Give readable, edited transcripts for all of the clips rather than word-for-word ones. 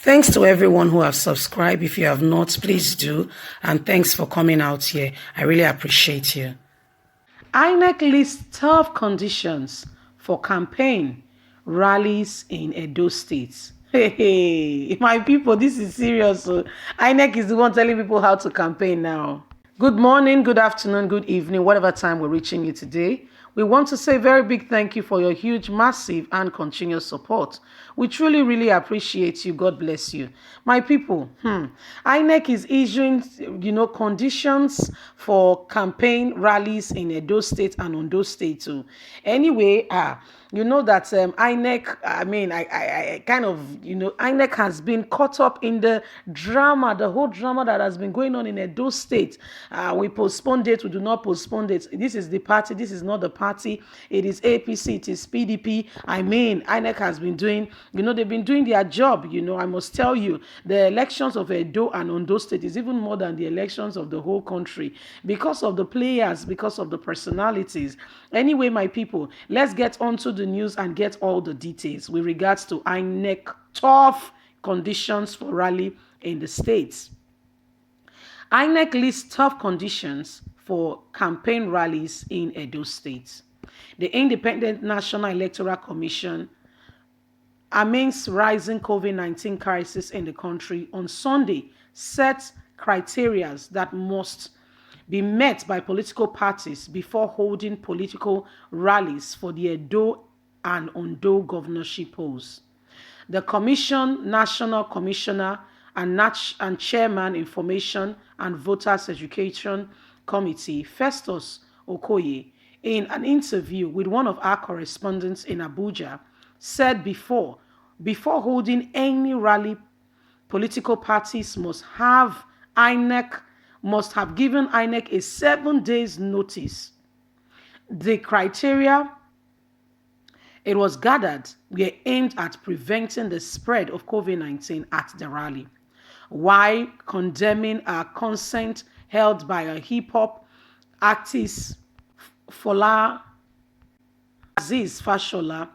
Thanks to everyone who have subscribed. If you have not, please do. And thanks for coming out here. I really appreciate you. Inec lists tough conditions for campaign rallies in Edo State. Hey, my people, this is serious. Inec is the one telling people how to campaign now. Good morning, good afternoon, good evening, whatever time we're reaching you today. We want to say a very big thank you for your huge, massive, and continuous support. We truly, really appreciate you. God bless you. My people, INEC is issuing, conditions for campaign rallies in Edo State and Ondo State too. Anyway, you know that INEC, I kind of, INEC has been caught up in the drama, the whole drama that has been going on in Edo State. We postponed it, we do not postpone it. This is the party, this is not the party. It is APC, it is PDP. INEC has been doing, they've been doing their job. I must tell you, the elections of Edo and Ondo State is even more than the elections of the whole country because of the players, because of the personalities. Anyway, my people, let's get on to the news and get all the details with regards to INEC tough conditions for rally in the states. INEC lists tough conditions for campaign rallies in Edo State. The Independent National Electoral Commission, amidst rising COVID-19 crisis in the country, on Sunday set criteria that must be met by political parties before holding political rallies for the Edo and Ondo governorship polls. The Commission National Commissioner and Chairman Information and Voters Education Committee, Festus Okoye, in an interview with one of our correspondents in Abuja, said before holding any rally, political parties must have given INEC a 7 days notice. The criteria it was gathered were aimed at preventing the spread of COVID-19 at the rally, while condemning a consent held by a hip-hop artist, Fola Aziz Fashola,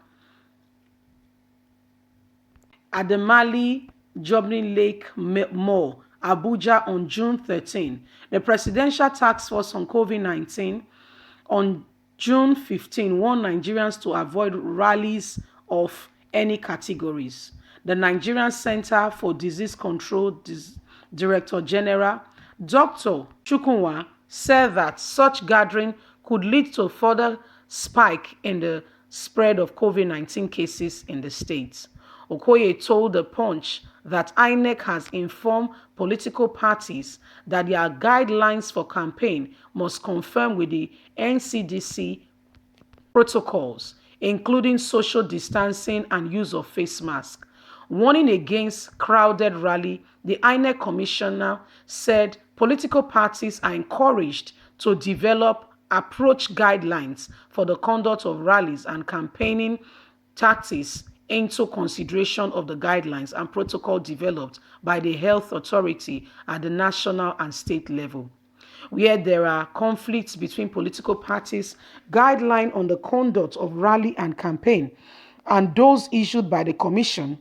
at the Mali Joblin Lake Mall, Abuja, on June 13. The Presidential Task Force on COVID-19 on June 15 warned Nigerians to avoid rallies of any categories. The Nigerian Center for Disease Control Director General, Dr. Chukwunwa, said that such gathering could lead to further spike in the spread of COVID-19 cases in the state. Okoye told The Punch that INEC has informed political parties that their guidelines for campaign must conform with the NCDC protocols, including social distancing and use of face masks. Warning against crowded rally, the INEC commissioner said political parties are encouraged to develop approach guidelines for the conduct of rallies and campaigning tactics into consideration of the guidelines and protocol developed by the health authority at the national and state level. Where there are conflicts between political parties, guidelines on the conduct of rally and campaign, and those issued by the commission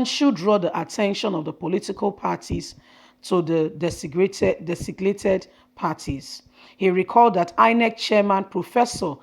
should draw the attention of the political parties to the designated parties. He recalled that INEC Chairman Professor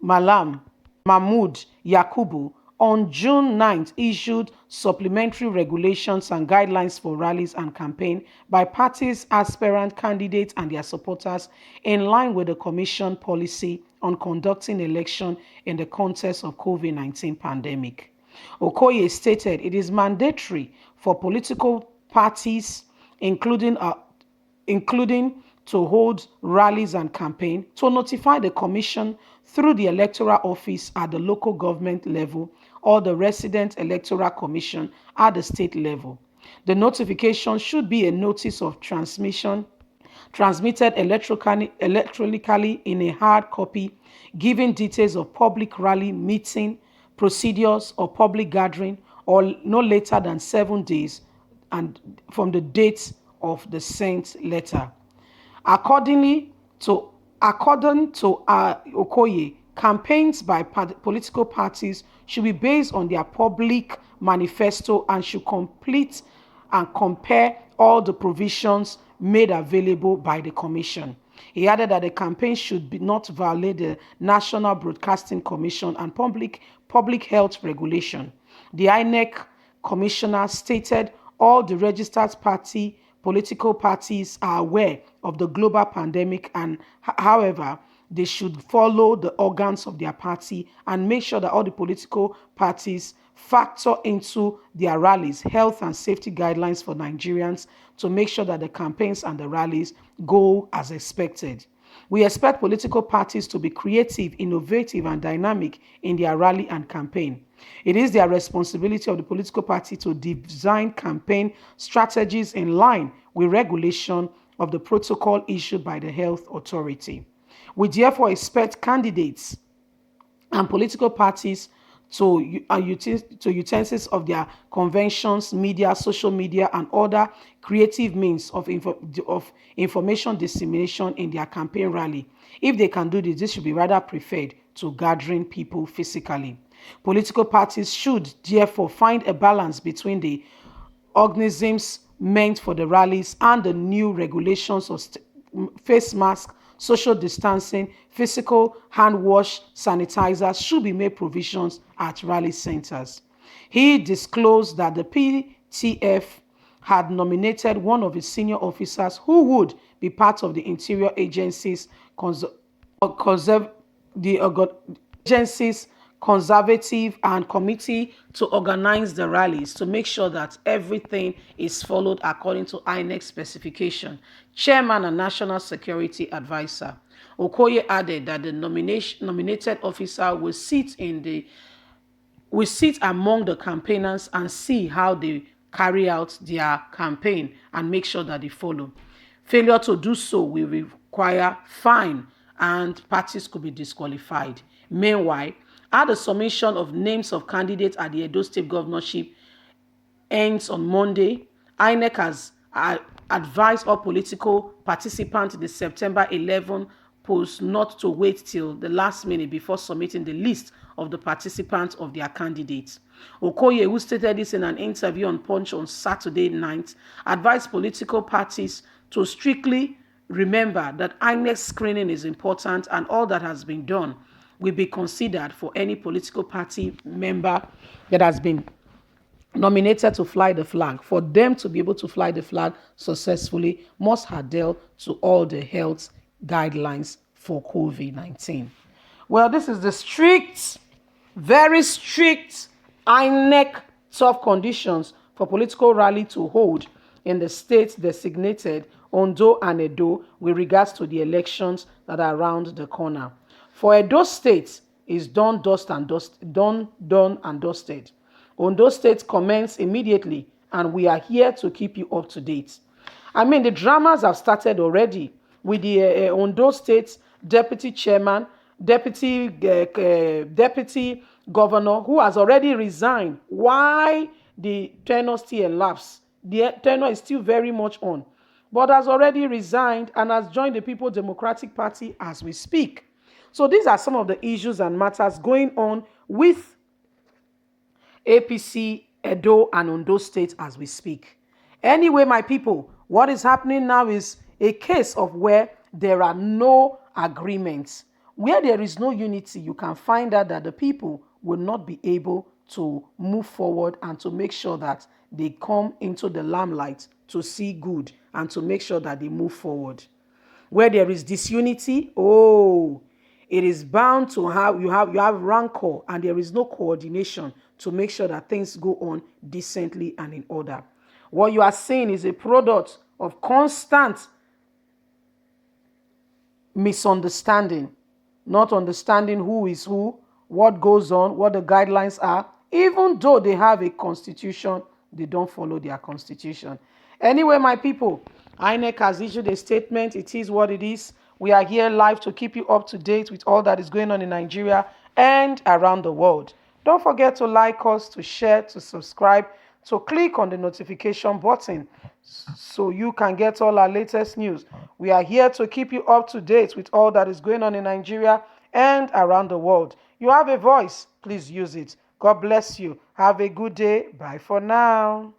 Malam Mahmood Yakubu on June 9th issued supplementary regulations and guidelines for rallies and campaign by parties, aspirant candidates, and their supporters in line with the Commission policy on conducting election in the context of COVID-19 pandemic. Okoye stated it is mandatory for political parties, including to hold rallies and campaign, to notify the Commission through the Electoral Office at the local government level or the Resident Electoral Commission at the state level. The notification should be a notice of transmitted electronically in a hard copy, giving details of public rally, meeting, procedures, or public gathering, or no later than 7 days and from the date of the sent letter. According to Okoye, Campaigns by political parties should be based on their public manifesto and should complete and compare all the provisions made available by the Commission. He added that the campaign should not violate the National Broadcasting Commission and public health regulation. The Inec commissioner stated all the registered political parties are aware of the global pandemic and, however, they should follow the organs of their party and make sure that all the political parties factor into their rallies health and safety guidelines for Nigerians to make sure that the campaigns and the rallies go as expected. We expect political parties to be creative, innovative, and dynamic in their rally and campaign. It is their responsibility of the political party to design campaign strategies in line with regulation of the protocol issued by the health authority. We therefore expect candidates and political parties to utensils of their conventions, media, social media, and other creative means of information dissemination in their campaign rally. If they can do this, this should be rather preferred to gathering people physically. Political parties should therefore find a balance between the organisms meant for the rallies and the new regulations of face mask, social distancing, physical hand wash, sanitizers should be made provisions at rally centers. He disclosed that the PTF had nominated one of its senior officers who would be part of the interior agency's conservative and committee to organize the rallies to make sure that everything is followed according to INEC specification. Chairman and National Security Advisor Okoye added that the nominated officer will sit among the campaigners and see how they carry out their campaign and make sure that they follow. Failure to do so will require fine and parties could be disqualified. Meanwhile, at the submission of names of candidates at the Edo State governorship ends on Monday, INEC has advised all political participants in the September 11 polls not to wait till the last minute before submitting the list of the participants of their candidates. Okoye, who stated this in an interview on Punch on Saturday night, advised political parties to strictly remember that INEC screening is important and all that has been done will be considered for any political party member that has been nominated to fly the flag. For them to be able to fly the flag successfully, must adhere to all the health guidelines for COVID-19. Well, this is the strict, very strict INEC tough conditions for political rally to hold in the states designated Ondo and Edo with regards to the elections that are around the corner. For Edo State, is done and dusted. Ondo State commence immediately, and we are here to keep you up to date. I mean, the dramas have started already with the Ondo State deputy chairman, deputy governor, who has already resigned. Why the tenure still elapsed? The tenure is still very much on, but has already resigned and has joined the People's Democratic Party as we speak. So these are some of the issues and matters going on with APC, Edo, and Ondo State as we speak. Anyway, my people, what is happening now is a case of where there are no agreements. Where there is no unity, you can find out that the people will not be able to move forward and to make sure that they come into the limelight to see good and to make sure that they move forward. Where there is disunity, it is bound to have you have rancor and there is no coordination to make sure that things go on decently and in order. What you are seeing is a product of constant misunderstanding, not understanding who is who, what goes on, what the guidelines are. Even though they have a constitution, they don't follow their constitution. Anyway, my people, INEC has issued a statement. It is what it is. We are here live to keep you up to date with all that is going on in Nigeria and around the world. Don't forget to like us, to share, to subscribe, to click on the notification button so you can get all our latest news. We are here to keep you up to date with all that is going on in Nigeria and around the world. You have a voice. Please use it. God bless you. Have a good day. Bye for now.